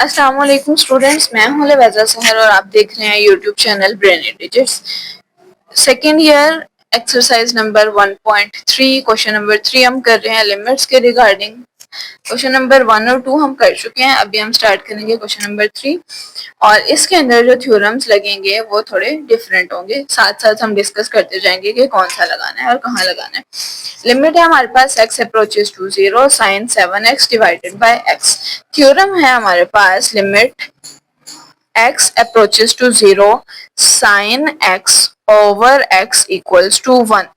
अस्सलाम वालेकुम स्टूडेंट्स, मैं हूं लवैज़ा सहर और आप देख रहे हैं YouTube channel brainy digits. Second year exercise number 1.3 question number 3 हम कर रहे हैं लिमिट्स के रिगार्डिंग। क्वेश्चन नंबर 1 और 2 हम कर चुके हैं, अभी हम स्टार्ट करेंगे क्वेश्चन नंबर 3 और इसके अंदर जो थ्योरम्स लगेंगे वो थोड़े डिफरेंट होंगे। साथ साथ हम डिस्कस करते जाएंगे कि कौन सा लगाना है और कहाँ लगाना है। लिमिट है हमारे पास x approaches to 0 sine 7x divided by x। Theorem है हमारे पास limit x approaches to 0 sin x over x equals to 1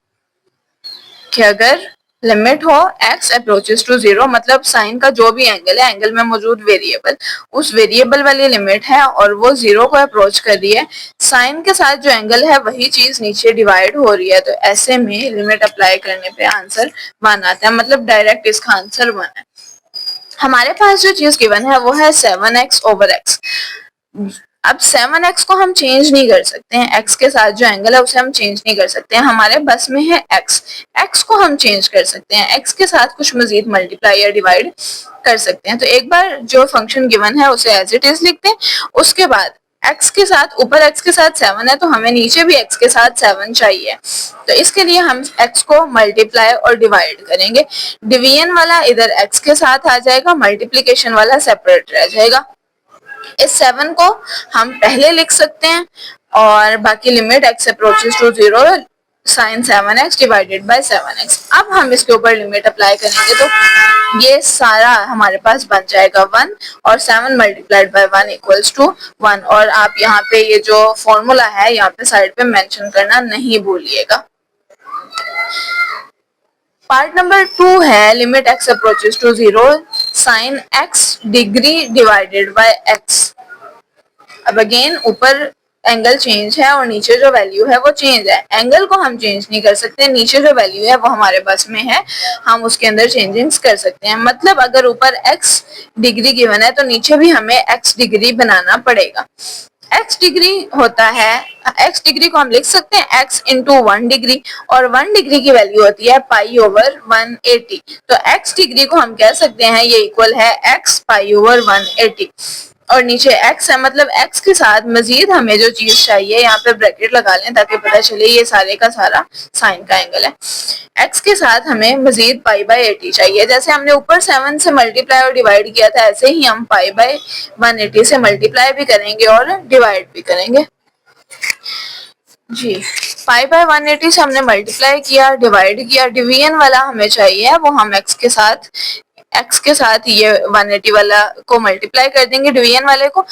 कि अगर लिमिट हो x अप्रोचेस टू 0 मतलब साइन का जो भी एंगल है, एंगल में मौजूद वेरिएबल, उस वेरिएबल वाली लिमिट है और वो 0 को अप्रोच कर रही है, साइन के साथ जो एंगल है वही चीज नीचे डिवाइड हो रही है, तो ऐसे में लिमिट अप्लाई करने पे आंसर 1 आता है, मतलब डायरेक्ट इसका आंसर 1 है। हमारे पास जो चीज गिवन है वो है 7x ओवर x। अब 7x को हम चेंज नहीं कर सकते हैं, x के साथ जो एंगल है उसे हम चेंज नहीं कर सकते हैं, हमारे बस में है x को हम चेंज कर सकते हैं, x के साथ कुछ मजीद मल्टीप्लाई या डिवाइड कर सकते हैं। तो एक बार जो फंक्शन गिवन है उसे एज इट इज लिखते हैं, उसके बाद x के साथ, ऊपर x के साथ 7 है तो हमें नीचे भी x के साथ 7 चाहिए, तो इसके लिए हम x को मल्टीप्लाई और डिवाइड करेंगे। डिवीजन वाला इधर x के साथ आ जाएगा, मल्टीप्लीकेशन वाला सेपरेट रह जाएगा। इस 7 को हम पहले लिख सकते हैं और बाकी limit x approaches to 0 sine 7x divided by 7x। अब हम इसके ऊपर लिमिट अप्लाई करेंगे तो ये सारा हमारे पास बन जाएगा 1 और 7 मल्टीप्लाइड बाय 1 इक्वल्स टू 1। और आप यहाँ पे ये जो फॉर्मूला है यहाँ पे साइड पे मेंशन करना नहीं भूलिएगा। पार्ट नंबर 2 है limit x approaches to 0 sine x degree divided by x। अब अगेन ऊपर एंगल चेंज है और नीचे जो वैल्यू है वो चेंज है, एंगल को हम चेंज नहीं कर सकते, नीचे जो वैल्यू है वो हमारे पास में है, हम उसके अंदर चेंजिंग्स कर सकते हैं। मतलब अगर ऊपर x डिग्री गिवन है तो नीचे भी हमें x डिग्री बनाना पड़ेगा। x डिग्री होता है, x डिग्री को हम लिख सकते हैं x इंटू 1 डिग्री और 1 डिग्री की वैल्यू होती है पाई ओवर 180, तो x डिग्री को हम कह सकते हैं ये इक्वल है x पाई ओवर 180 और नीचे x है, मतलब x के साथ मजीद हमें जो चीज चाहिए, यहाँ पे ब्रैकेट लगा लें ताकि पता चले ये सारे का सारा साइन का एंगल है। x के साथ हमें मजीद पाई बाय 80 चाहिए, जैसे हमने ऊपर 7 से मल्टीप्लाई और डिवाइड किया था ऐसे ही हम पाई बाय 180 से मल्टीप्लाई भी करेंगे और डिवाइड भी करेंगे। जी, पाई बाय 180 से हमने मल्टीप्लाई किया, डिवाइड किया, डिवीजन वाला हमें चाहिए वो हम x के साथ ये 180 वाला को मल्टीप्लाई कर देंगे डिवीजन वाले को,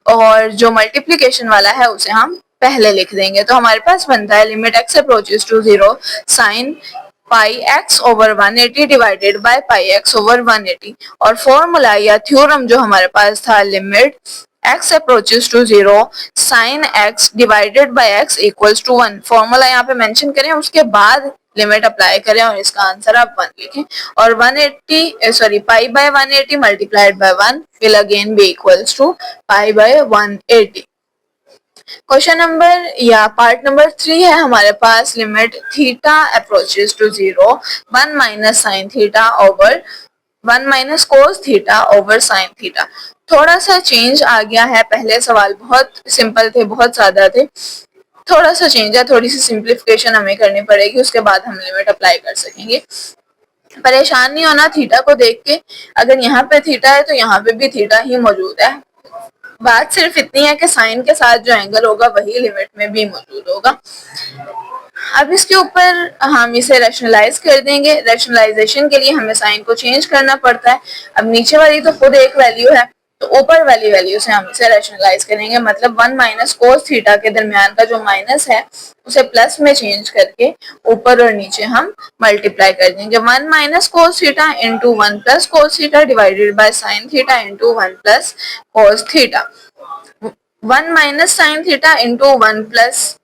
और जो मल्टीप्लिकेशन वाला है उसे हम पहले लिख देंगे। तो हमारे पास बनता है limit x approaches to 0 sine pi x over 180 divided by pi x over 180। और फॉर्मूला या थ्योरम जो हमारे पास था limit x approaches to 0 sine x divided by x equals to 1, formula यहाँ पे मेंशन करें, उसके बाद लिमिट अप्लाई करें और इसका आंसर आप 1 लिखें और 180 pi by 180 multiplied by 1 will again be equals to pi by 180। Question number या पार्ट नंबर 3 है हमारे पास limit theta approaches to 0 1 minus sine theta over 1 minus cos theta over sine theta. थोड़ा सा चेंज आ गया है, पहले सवाल बहुत सिंपल थे, बहुत ज्यादा थे, थोड़ा सा चेंज है, थोड़ी सी सिंप्लीफिकेशन हमें करनी पड़ेगी, उसके बाद हम लिमिट अप्लाई कर सकेंगे। परेशान नहीं होना थीटा को देख के, अगर यहाँ पे थीटा है तो यहाँ पे भी थीटा ही मौजूद है, बात सिर्फ इतनी है कि साइन के साथ जो एंगल होगा वही लिमिट में भी मौजूद होगा। अब इसके ऊपर हम इसे रैशनलाइज कर देंगे, रैशनलाइजेशन के लिए हमें साइन को चेंज करना पड़ता है। अब नीचे वाली तो खुद एक वैल्यू है, तो ऊपर वाली वैल्यू से हम इसे रैशनलाइज करेंगे, मतलब 1 माइनस कोस थीटा के दरमियान का जो माइनस है उसे प्लस में चेंज करके ऊपर और नीचे हम मल्टीप्लाई कर देंगे। 1 minus cos theta into 1 plus cos theta divided by sine theta into 1 plus cos theta. 1 minus sine theta into 1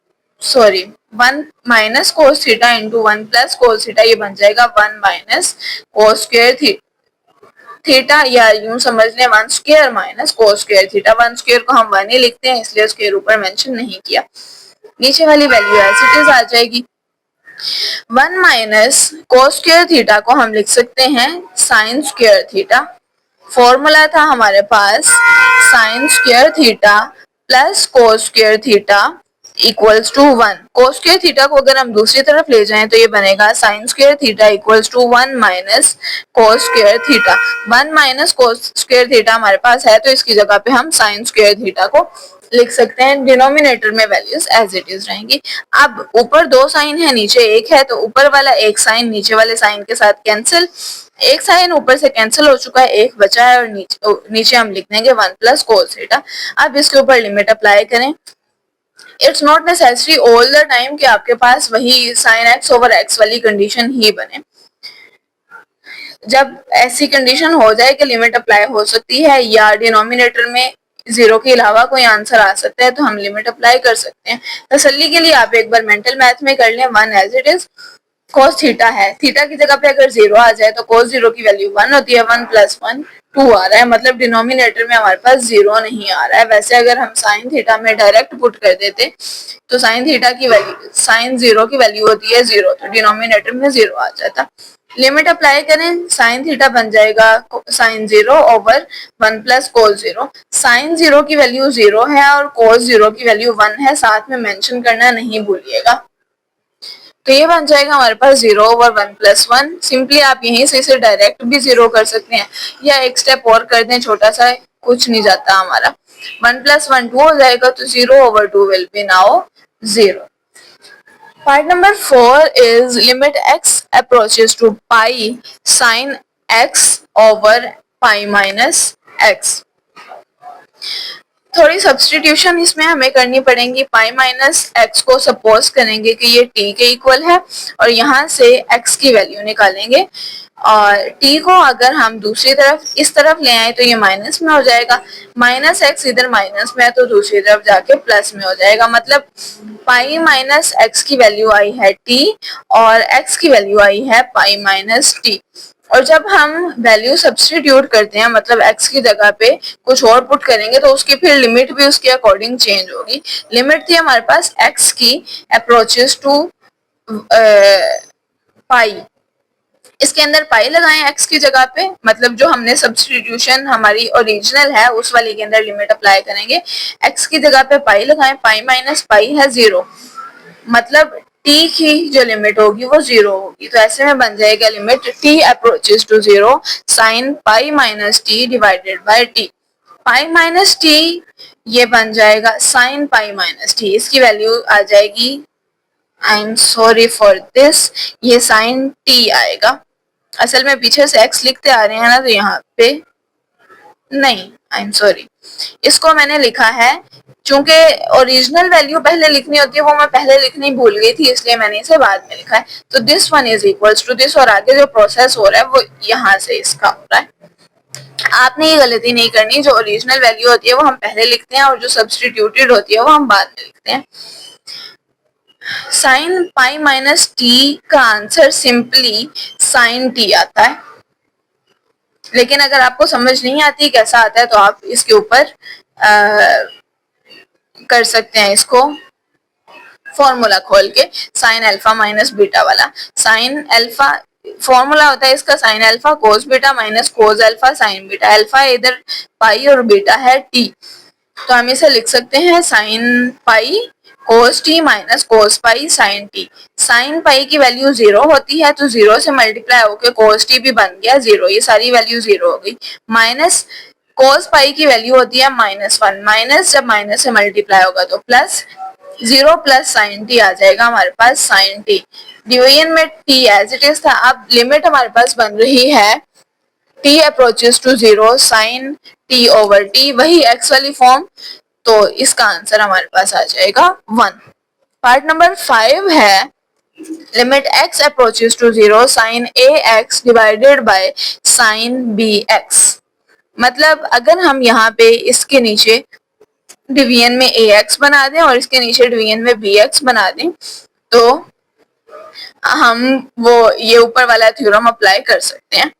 minus cos theta into 1 plus cos theta, ये बन जाएगा 1 माइनस कोस स्क्वायर थीटा, या यूं समझ लें 1 square minus cos square theta. 1 square को हम 1 ही लिखते हैं इसलिए स्क्वायर ऊपर मेंशन नहीं किया, नीचे वाली वैल्यू एज इट इज आ जाएगी। 1 माइनस कोस स्क्वायर थीटा को हम लिख सकते हैं साइन स्क्वायर थीटा, फॉर्मूला था हमारे पास sine square theta plus cos square theta equals to 1। Cos square theta को अगर हम दूसरी तरफ ले जाएं तो ये बनेगा sine square theta equals to 1 minus cos square theta. 1 minus cos square theta हमारे पास है तो इसकी जगह पे हम साइन स्क्वायर थीटा को लिख सकते हैं। डिनोमिनेटर में वैल्यूज एज इट इज रहेंगी। अब ऊपर दो साइन है, नीचे एक है, तो ऊपर वाला एक साइन नीचे वाले साइन के साथ कैंसिल। एक साइन ऊपर से कैंसिल हो चुका है, एक बचा है और नीचे हम लिख देंगे 1 प्लस कोस थीटा। अब इसके ऊपर लिमिट अप्लाई करें। It's not necessary all the time कि आपके पास वही साइन एक्स ओवर एक्स वाली कंडीशन ही बने। जब ऐसी कंडीशन हो जाए कि लिमिट अप्लाई हो सकती है या डिनोमिनेटर में जीरो के अलावा कोई आंसर आ सकता है तो हम लिमिट अप्लाई कर सकते हैं। तसल्ली के लिए आप एक बार मेंटल मैथ में कर लें 1 as it is. Cos theta है, थीटा की जगह पे अगर जीरो आ जाए तो कोस जीरो की वैल्यू 1 होती है। 1 प्लस 1 2 आ रहा है, मतलब डिनोमिनेटर में हमारे पास जीरो नहीं आ रहा है। वैसे अगर हम साइन थीटा में डायरेक्ट पुट कर देते तो साइन थीटा की वैल्यू, साइन जीरो की वैल्यू होती है जीरो, तो डिनोमिनेटर में जीरो आ जाता। लिमिट अप्लाई करें, साइन थीटा बन जाएगा sine zero over 1 plus cos zero. Sine zero की वैल्यू जीरो है और कोस जीरो की वैल्यू 1 है, साथ में मेंशन करना नहीं भूलिएगा। तो ये बन जाएगा हमारे पास जीरो ओवर 1 प्लस 1। सिंपली आप यहीं से इसे डायरेक्ट भी जीरो कर सकते हैं या एक स्टेप और कर दें, छोटा सा, कुछ नहीं जाता हमारा। 1 प्लस 1 2 हो जाएगा, तो 0 over 2 will be now 0. Part number 4 is limit x approaches to pi sin x over pi minus x. थोड़ी सब्सटीट्यूशन इसमें हमें करनी पड़ेगी। पाई माइनस एक्स को सपोज करेंगे कि ये टी के इक्वल है और यहाँ से एक्स की वैल्यू निकालेंगे और टी को अगर हम दूसरी तरफ इस तरफ ले आए तो ये माइनस में हो जाएगा। माइनस एक्स इधर माइनस में है तो दूसरी तरफ जाके प्लस में हो जाएगा। मतलब पाई माइनस एक्स की वैल्यू आई है टी और एक्स की वैल्यू आई है पाई माइनस टी। और जब हम वैल्यू सब्स्टिट्यूट करते हैं, मतलब x की जगह पे कुछ और पुट करेंगे, तो उसकी फिर लिमिट भी उसके अकॉर्डिंग चेंज होगी। लिमिट थी हमारे पास x की अप्रोचेस टू पाई, इसके अंदर पाई लगाएं x की जगह पे, मतलब जो हमने सब्स्टिट्यूशन हमारी ओरिजिनल है उस वाले के अंदर लिमिट अप्लाई करेंगे। x की जगह पे पाई लगाएं, पाई माइनस पाई है जीरो, मतलब t की जो लिमिट होगी वो जीरो होगी। तो ऐसे में बन जाएगा limit t approaches to zero sine pi minus t divided by t। Pi minus t ये बन जाएगा साइन पाई माइनस टी, इसकी वैल्यू आ जाएगी, I am sorry for this, ये साइन t आएगा। असल में पीछे से x लिखते आ रहे हैं ना, तो यहाँ पे नहीं, आई एम सॉरी, इसको मैंने लिखा है, चूंकि ओरिजिनल वैल्यू पहले लिखनी होती है वो मैं पहले लिखनी भूल गई थी, इसलिए मैंने इसे बाद में लिखा है। तो this one is equals to this, और आगे जो प्रोसेस हो रहा है वो यहाँ से इसका हो रहा है। आपने ये गलती नहीं करनी, जो ओरिजिनल वैल्यू होती है वो हम पहले लिखते हैं और जो सब्स्टिट्यूटेड होती है वो हम बाद में लिखते हैं। साइन पाई माइनस टी का आंसर सिंपली साइन टी आता है, लेकिन अगर आपको समझ नहीं आती कैसा आता है तो आप इसके ऊपर कर सकते हैं इसको फॉर्मूला खोल के, साइन अल्फा माइनस बीटा वाला। साइन अल्फा फॉर्मूला होता है इसका sine alpha cos beta minus cos alpha sign beta. Alpha इधर पाई और बीटा है टी, तो हम इसे लिख सकते हैं sine pi cos T minus cos pi sine T. Sine pi की वैल्यू जीरो होती है तो जीरो से मल्टीप्लाई होकर कोस टी भी बन गया जीरो, ये सारी वैल्यू जीरो हो गई। माइनस कोस पाई की वैल्यू होती है -1, माइनस जब माइनस से मल्टीप्लाई होगा तो plus, zero plus sine T आ जाएगा हमारे पास साइन टी। डिवीजन में टी एज इट इज था, अब लिमिट हमारे पास बन रही है t approaches to zero sine t over t, वही x वाली फॉर्म, तो इसका आंसर हमारे पास आ जाएगा 1। पार्ट नंबर 5 है limit x approaches to zero sine ax divided by sine bx। मतलब अगर हम यहाँ पे इसके नीचे डिवीजन में ax बना दें और इसके नीचे डिवीजन में bx बना दें तो हम वो ये ऊपर वाला थ्योरम अप्लाई कर सकते हैं।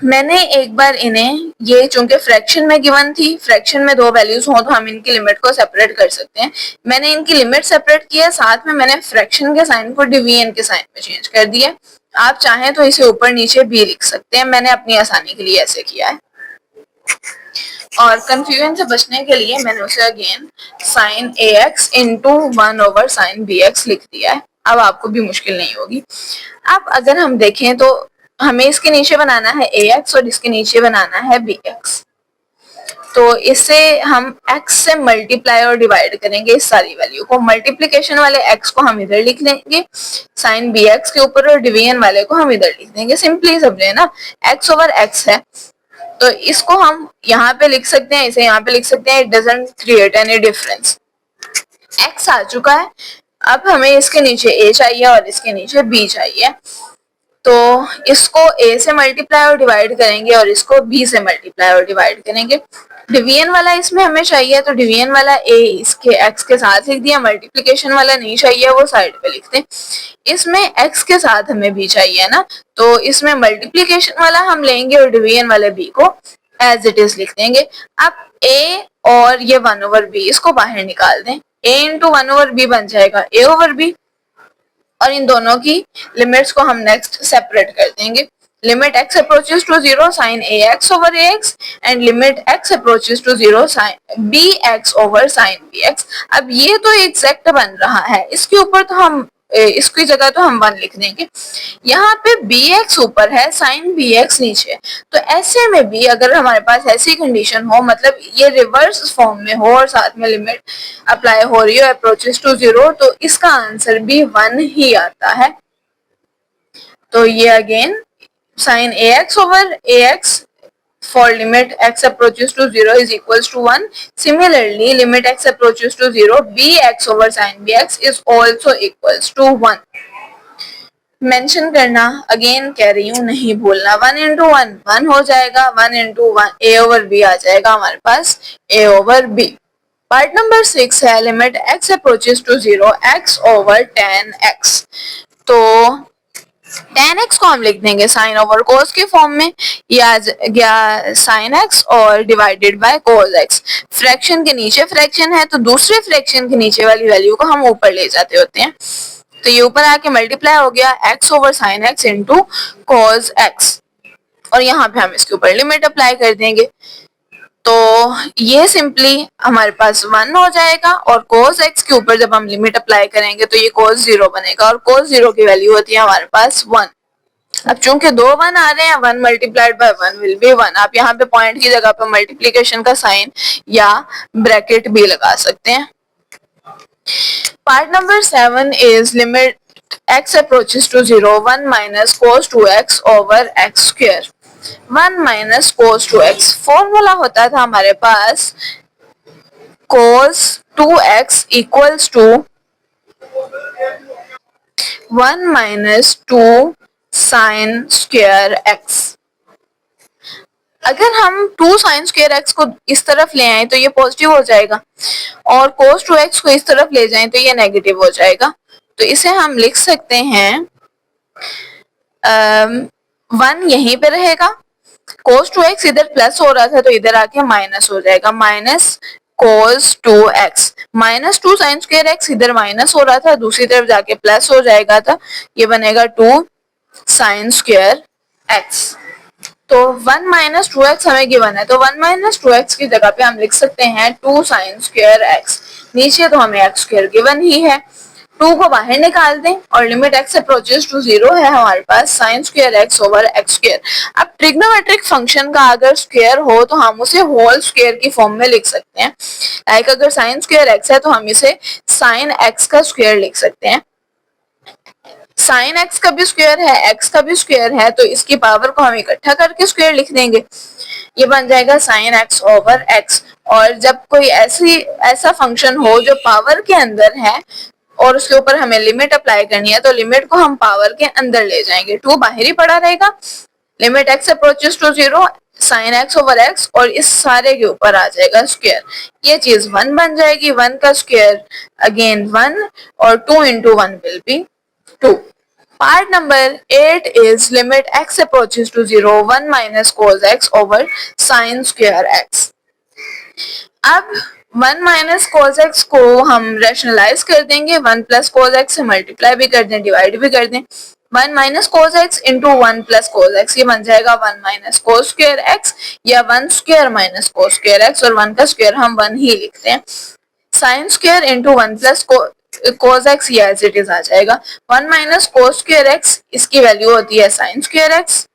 मैंने एक बार इन्हें, ये चूंकि फ्रैक्शन में गिवन थी, फ्रैक्शन में दो वैल्यूज हो तो हम इनकी लिमिट को सेपरेट कर सकते हैं। मैंने इनकी लिमिट सेपरेट की है, साथ में मैंने फ्रैक्शन के साइन को डिवीजन के साइन में चेंज कर दिया। आप चाहें तो इसे ऊपर नीचे भी लिख सकते हैं, मैंने अपनी आसानी के लिए ऐसे किया है। और कंफ्यूजन से बचने के लिए मैंने उसे again sine A x into 1 over sine B x लिख दिया है। अब आपको भी मुश्किल नहीं होगी। अब अगर हम देखें तो हमें इसके नीचे बनाना है ए एक्स और इसके नीचे बनाना है बी एक्स। तो इससे हम x से मल्टीप्लाई और डिवाइड करेंगे इस सारी वैल्यू को। मल्टीप्लिकेशन वाले x को हम इधर लिख देंगे साइन बी एक्स के ऊपर और डिवीजन वाले को हम इधर लिख देंगे। सिंपली समझे ना, x ओवर x है तो इसको हम यहाँ पे लिख सकते हैं, इसे यहाँ पे लिख सकते हैं। It doesn't create any difference. x आ चुका है, अब हमें इसके नीचे a चाहिए और इसके नीचे b चाहिए। तो इसको a से मल्टीप्लाई और डिवाइड करेंगे और इसको b से मल्टीप्लाई और डिवाइड करेंगे। डिवीजन वाला इसमें हमें चाहिए तो डिवीजन वाला a इसके x के साथ लिख दिया, मल्टीप्लिकेशन वाला नहीं चाहिए वो साइड पे लिख दें। इसमें x के साथ हमें b चाहिए ना, तो इसमें मल्टीप्लिकेशन वाला हम लेंगे और डिवीजन वाले b को एज इट इज लिख देंगे। अब a और ये 1 ओवर b इसको बाहर निकाल दें। a इंटू 1 ओवर b बन जाएगा a ओवर b और इन दोनों की लिमिट्स को हम नेक्स्ट सेपरेट कर देंगे। Limit x approaches to 0 sine ax over ax and limit x approaches to 0 sine bx over sine bx। अब ये तो एग्जैक्ट बन रहा है, इसके ऊपर तो हम इसकी जगह तो हम 1 लिख देंगे। यहाँ पे bx ऊपर है, साइन bx नीचे, तो ऐसे में भी अगर हमारे पास ऐसी कंडीशन हो, मतलब ये रिवर्स फॉर्म में हो और साथ में लिमिट अप्लाई हो रही हो अप्रोचेस टू 0, तो इसका आंसर भी 1 ही आता है। तो ये again sine ax over ax for limit x approaches to 0 is equals to 1. Similarly, limit x approaches to 0, bx over sin bx is also equals to 1. Mention करना अगेन कह रही हूँ, नहीं भूलना। 1 इंटू 1 1 हो जाएगा, 1 इंटू 1 a ओवर b आ जाएगा हमारे पास a over b। Part number 6 है limit x approaches to 0 x over tan x। तो tan x को हम लिख देंगे साइन ओवर कोस के फॉर्म में, या गया साइन x और divided by cos x। Fraction के नीचे फ्रैक्शन है तो दूसरे फ्रैक्शन के नीचे वाली वैल्यू को हम ऊपर ले जाते होते हैं। तो ये ऊपर आके मल्टीप्लाई हो गया x over sine x into cos x और यहाँ पे हम इसके ऊपर लिमिट अप्लाई कर देंगे। तो ये सिंपली हमारे पास 1 हो जाएगा और cos x के ऊपर जब हम लिमिट अप्लाई करेंगे तो ये cos 0 बनेगा और cos 0 की वैल्यू होती है हमारे पास 1। अब चूंकि 2 1 आ रहे हैं, 1 मल्टीप्लाइड बाय 1 विल बी 1। आप यहाँ पे पॉइंट की जगह पे मल्टीप्लिकेशन का साइन या ब्रैकेट भी लगा सकते हैं। Part number 7 is limit x approaches to 0 1 minus cos 2x over x square। 1 minus cos 2x formula होता था हमारे पास cos 2x equals to 1 minus 2 sin square x। अगर हम 2 sin square x को इस तरफ ले आए तो ये पॉजिटिव हो जाएगा और cos 2x को इस तरफ ले जाएं तो ये नेगेटिव हो जाएगा। तो इसे हम लिख सकते हैं 1 यहीं पे रहेगा, cos 2x इधर प्लस हो रहा था तो इधर आके माइनस हो जाएगा, minus cos 2x minus 2 sin square x इधर माइनस हो रहा था दूसरी तरफ जाके प्लस हो जाएगा, था ये बनेगा 2 sin square x। तो 1 माइनस 2x हमें गिवन है तो 1 माइनस 2x की जगह पे हम लिख सकते हैं 2 sin square x। नीचे तो हमें x स्क्वायर गिवन ही है, 2 को बाहर निकाल दें और लिमिट x अप्रोचेस टू 0 है हमारे पास sin square x over x square. अब ट्रिग्नोमेट्रिक फंक्शन का अगर स्क्वायर हो तो हम उसे होल स्क्वायर की फॉर्म में लिख सकते हैं। लाइक अगर sin स्क्वायर x है तो हम इसे sin x का स्क्वायर लिख सकते हैं। साइन x का भी स्क्वायर है, x का भी स्क्वायर है, तो इसकी पावर को हम इकट्ठा करके स्क्वायर लिख देंगे, ये बन जाएगा साइन x ओवर x। और जब कोई ऐसा फंक्शन हो जो पावर के अंदर है और उसके ऊपर हमें लिमिट अप्लाई करनी है तो लिमिट को हम पावर के अंदर ले जाएंगे, 2 बाहर ही पड़ा रहेगा, limit x approaches to 0 sine x over x और इस सारे के ऊपर आ जाएगा स्क्वायर, ये चीज 1 बन जाएगी। 1 का स्क्वायर अगेन 1 और 2 into 1 will B 2। Part number 8 is limit x approaches to 0 1 minus cos x over sin square x। अब 1 माइनस cos x को हम रैशनलाइज कर देंगे, 1 प्लस cos x से मल्टीप्लाई भी कर दें, डिवाइड भी कर दें, 1 minus cos x into 1 plus cos x, ये बन जाएगा 1 माइनस कोस स्क्वायर एक्स या 1 square minus cos square x, और 1 का स्क्वायर हम 1 ही लिखते हैं। Sine square into 1 plus cos x ये एज इट इज आ जाएगा। 1 माइनस कोस स्क्वायर एक्स इसकी वैल्यू होती है साइन स्क्वायर एक्स,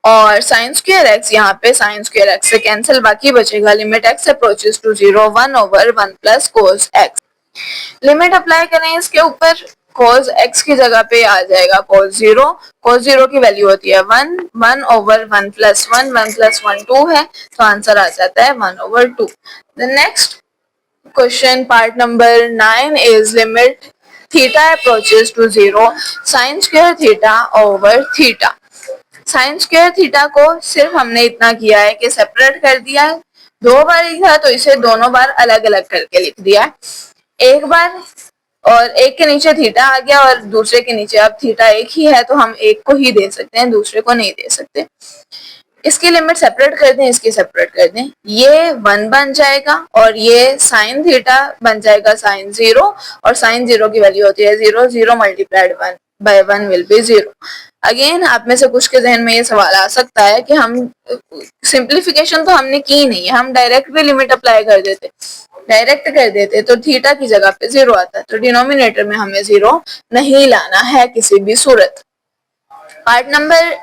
और साइन स्क्वायर एक्स यहाँ पे साइन स्क्वायर एक्स से कैंसिल, बाकी बचेगा limit x approaches to 0 1 over 1 plus cos x. Limit apply करें इसके ऊपर, cos x की जगह पे आ जाएगा cos 0 की वैल्यू होती है 1 1 ओवर 1 प्लस 1 1 प्लस 1 2 है, तो आंसर आ जाता है 1 over 2। The next question part number 9 is limit theta approaches to 0 sine square theta over theta. Sine square theta को सिर्फ हमने इतना किया है कि सेपरेट कर दिया है, 2 बार लिखा तो इसे दोनों बार अलग अलग करके लिख दिया है। एक बार और एक के नीचे थीटा आ गया और दूसरे के नीचे अब थीटा एक ही है, तो हम एक को ही दे सकते हैं, दूसरे को नहीं दे सकते। इसकी लिमिट सेपरेट कर दें, इसकी सेपरेट कर दें, ये 1 बन जाएगा और ये साइन थीटा बन जाएगा साइन 0, और साइन 0 की वैल्यू होती है 0 0 multiplied 1 by 1 will be 0। Again आप में से कुछ के जहन में ये सवाल आ सकता है कि हम सिंप्लीफिकेशन तो हमने की नहीं है, हम डायरेक्ट भी लिमिट अप्लाई कर देते, डायरेक्ट कर देते तो थीटा की जगह पे 0 आता है, तो डिनोमिनेटर में हमें 0 नहीं लाना है किसी भी सूरत। Part number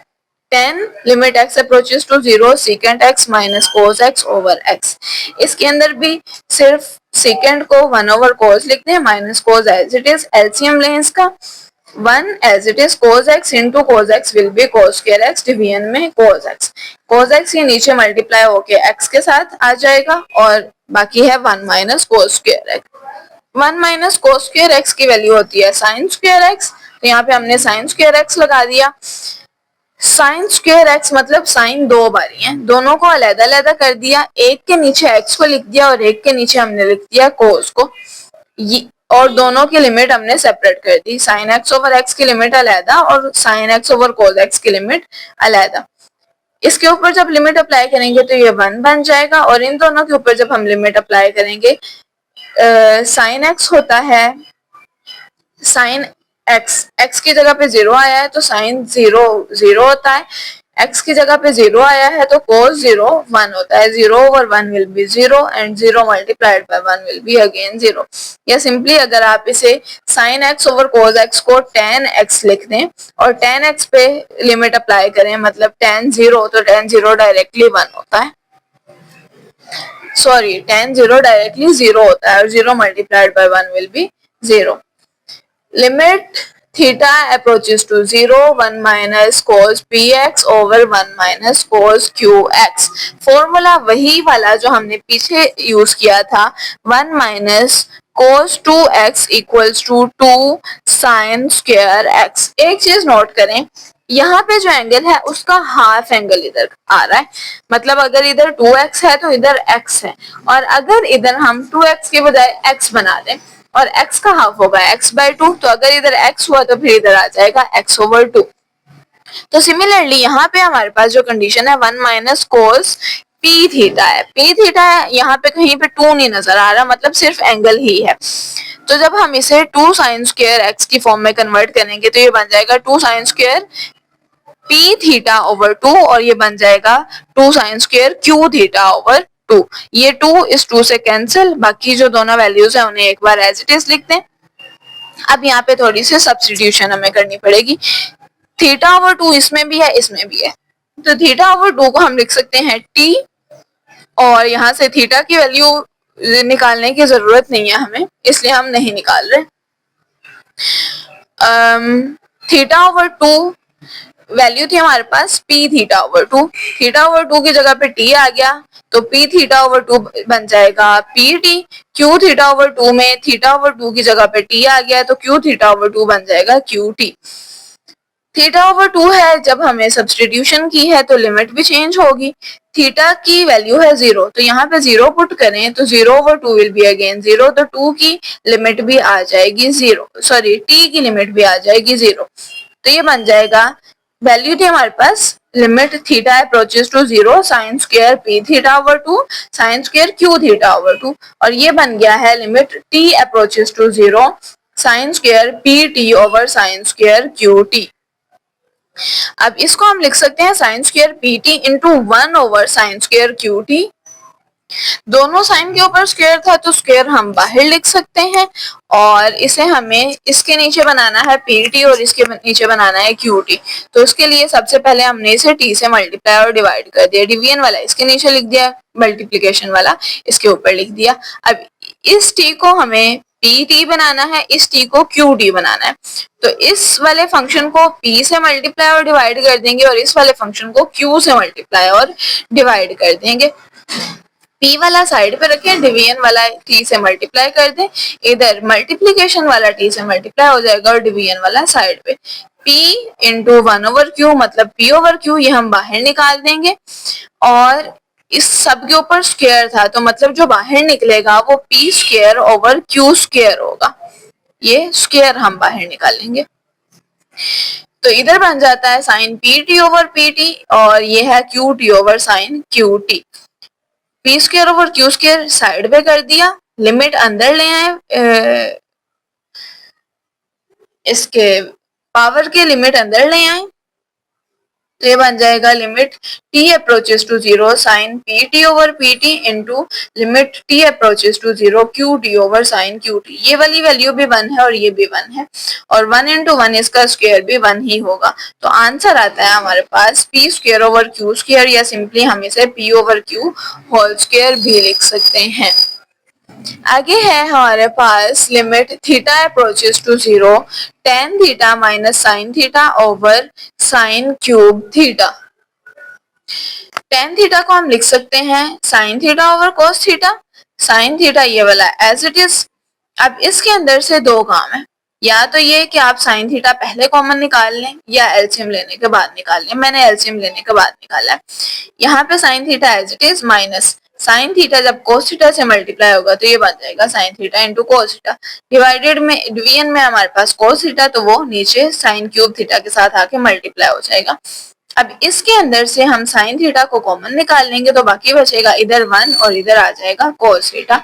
10 limit x approaches to 0 sec x minus cos x over x। इसके अंदर भी सिर्फ सेकेंड को 1 ओवर कोस लिखते हैं, minus cos as it is, LCM लें इसका, 1 as it is cos x into cos x will be cos square x, division में कोस x ये नीचे मल्टीप्लाई होके x के साथ आ जाएगा, और बाकी है 1 minus cos square x। 1 minus cos square x की वैल्यू होती है साइन स्क्वायर x, तो यहाँ पे हमने साइन स्क्वायर x लगा दिया। साइन स्क्वायर x मतलब साइन 2 बारी है, दोनों को अलग अलग कर दिया, एक के नीचे x को लिख दिया और एक के नीचे हमने लिख दिया कोस को, और दोनों की लिमिट हमने सेपरेट कर दी, साइन x ओवर x की लिमिट अलहदा और साइन x ओवर कोस x की लिमिट अलहदा। इसके ऊपर जब लिमिट अप्लाई करेंगे तो ये 1 बन जाएगा, और इन दोनों के ऊपर जब हम लिमिट अप्लाई करेंगे साइन x होता है साइन x की जगह पे 0 आया है तो साइन 0 0 होता है, x की जगह पे 0 आया है तो cos 0 1 होता है, 0 over 1 will be 0 and 0 multiplied by 1 will be again 0। या सिंपली अगर आप इसे sin x over cos x को tan x लिख दें और tan x पे लिमिट अप्लाई करें, मतलब tan 0, तो tan 0 डायरेक्टली 1 होता है, सॉरी tan 0 डायरेक्टली 0 होता है और 0 multiplied by 1 will be 0। Limit theta approaches to 0 1 minus cos px over 1 minus cos qx। Formula वही वाला जो हमने पीछे यूज किया था, 1 minus cos 2x equals to 2 sine square x। एक चीज नोट करें, यहाँ पे जो एंगल है उसका हाफ एंगल इधर आ रहा है, मतलब अगर इधर 2x है तो इधर x है, और अगर इधर हम 2x के बजाय x बना दें और x का हाफ होगा x बाय 2, तो अगर इधर x हुआ तो फिर इधर आ जाएगा x ओवर 2। तो सिमिलरली यहाँ पे हमारे पास जो कंडीशन है 1 माइनस कोस p थीटा है, p थीटा यहाँ पे कहीं पे 2 नहीं नजर आ रहा, मतलब सिर्फ एंगल ही है, तो जब हम इसे 2 साइन स्क्वायर x की फॉर्म में कन्वर्ट करेंगे तो ये बन जाएगा 2 sine square p theta over 2, और ये बन जाएगा 2 sine square q theta over 2। ये 2 इस 2 से कैंसिल, बाकी जो दोनों वैल्यूज है उन्हें एक बार एज इट इज लिख दें। अब यहाँ पे थोड़ी सी सब्स्टिट्यूशन हमें करनी पड़ेगी, थीटा ओवर 2 इसमें भी है इसमें भी है, तो थीटा ओवर 2 को हम लिख सकते हैं t, और यहाँ से थीटा की वैल्यू निकालने की जरूरत नहीं है हमें, इसलिए हम नहीं निकाल रहे। थीटा ओवर 2 वैल्यू थी हमारे पास p theta over 2, theta over 2 की जगह पे t आ गया तो p थीटा ओवर 2 बन जाएगा pt, q थीटा ओवर 2 में थीटा ओवर 2 की जगह पे t आ गया तो q थीटा ओवर 2 बन जाएगा qt। थीटा ओवर 2 है, जब हमें सब्स्टिट्यूशन की है तो लिमिट भी चेंज होगी, थीटा की वैल्यू है 0, तो यहाँ पे 0 पुट करें तो 0 ओवर 2 विल बी अगेन 0, तो 2 की लिमिट भी आ जाएगी 0, सॉरी t की लिमिट भी आ जाएगी 0, तो ये बन जाएगा वैल्यू थी हमारे पास limit theta approaches to 0 sine square p theta over 2 sine square q theta over 2, और ये बन गया है limit t approaches to 0 sine square P T over sine square Q T. अब इसको हम लिख सकते हैं sine square P T into 1 over sine square Q T. दोनों साइन के ऊपर स्क्वायर था तो स्क्वायर हम बाहर लिख सकते हैं और इसे हमें इसके नीचे बनाना है पी टी और इसके नीचे बनाना है क्यू टी। तो उसके लिए सबसे पहले हमने इसे टी से मल्टीप्लाई और डिवाइड कर दिया, डिवीजन वाला इसके नीचे लिख दिया, मल्टीप्लीकेशन वाला इसके ऊपर लिख दिया। अब इस टी को हमें पी टी बनाना है, इस टी को क्यू टी बनाना है। तो इस वाले फंक्शन को p से मल्टीप्लाई और डिवाइड कर देंगे और इस वाले फंक्शन को q से मल्टीप्लाई और डिवाइड कर देंगे। p वाला साइड पे रखें, डिवीजन वाला t से मल्टीप्लाई कर दें, इधर मल्टीप्लीकेशन वाला t से मल्टीप्लाई हो जाएगा और डिवीजन वाला साइड पे। p इंटू 1 ओवर q मतलब p ओवर q ये हम बाहर निकाल देंगे और इस सब के ऊपर स्क्वायर था तो मतलब जो बाहर निकलेगा वो p square over q square होगा। ये स्क्वायर हम बाहर निकालेंगे तो इधर बन जाता है sine p T over p t और ये है q t over sine q t. P square over q square side पे कर दिया, लिमिट अंदर ले आए, इसके पावर के लिमिट अंदर ले आए तो ये बन जाएगा limit t approaches to 0 sine p T over p T into limit t approaches to 0 q t over sine q t. ये वाली वैल्यू भी 1 है और ये भी 1 है और 1 इंटू 1 इसका स्क्वायर भी 1 ही होगा। तो आंसर आता है हमारे पास p square over q square या सिंपली हम इसे p over q whole square भी लिख सकते हैं। आगे है हमारे पास limit theta approaches to 0 tan theta minus sine theta over sine cube theta. tan theta को हम लिख सकते हैं sine theta over cos theta. Sine theta ये वाला एज इट इज। अब इसके अंदर से दो काम है, या तो ये कि आप साइन थीटा पहले कॉमन निकाल लें या एलसीएम लेने के बाद निकाल लें। मैंने एलसीएम लेने के बाद निकाला है। यहाँ पे sine theta as it is minus sine theta जब कोस थीटा से मल्टीप्लाई होगा तो ये बन जाएगा sine theta into cos theta. Divided में डिवीजन में हमारे पास कोस थीटा तो वो नीचे साइन क्यूब थीटा के साथ आके मल्टीप्लाई हो जाएगा। अब इसके अंदर से हम साइन थीटा को कॉमन निकाल लेंगे तो बाकी बचेगा इधर 1 और इधर आ जाएगा कोस थीटा।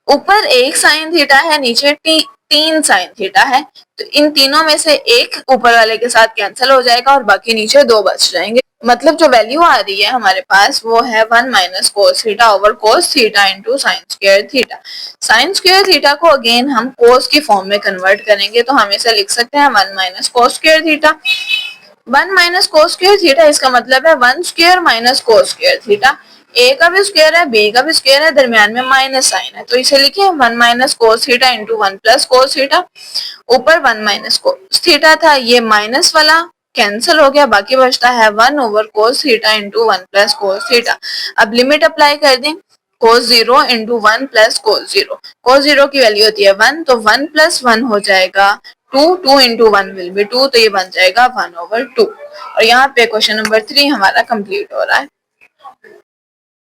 ऊपर एक साइन थीटा है, नीचे तीन साइन थीटा है तो इन तीनों में से एक ऊपर वाले के साथ कैंसिल हो जाएगा और बाकी नीचे दो बच जाएंगे। मतलब जो वैल्यू आ रही है हमारे पास वो है 1 minus cos theta over cos theta into sine square theta. Sine square theta को अगेन हम कोस की फॉर्म में कन्वर्ट करेंगे तो हम इसे लिख सकते हैं 1 minus cos square theta. 1 minus cos square theta इसका मतलब है 1 square minus cos square theta. A का भी स्क्वायर है, बी का भी स्क्वायर है, दरमियान में माइनस साइन है तो इसे लिखिए 1 minus cos theta into 1 plus cos theta. ऊपर 1 माइनस कोस थीटा था, ये माइनस वाला कैंसिल हो गया, बाकी बचता है 1 over cos theta into 1 plus cos theta. अब लिमिट अप्लाई कर दें, कोस 0 इंटू 1 प्लस कोस 0। कोस 0 की वैल्यू होती है 1 तो 1 प्लस 1 हो जाएगा 2, 2 इंटू 1 विल बी 2 तो ये बन जाएगा 1 ओवर 2। और यहाँ पे क्वेश्चन नंबर 3 हमारा कंप्लीट हो रहा है।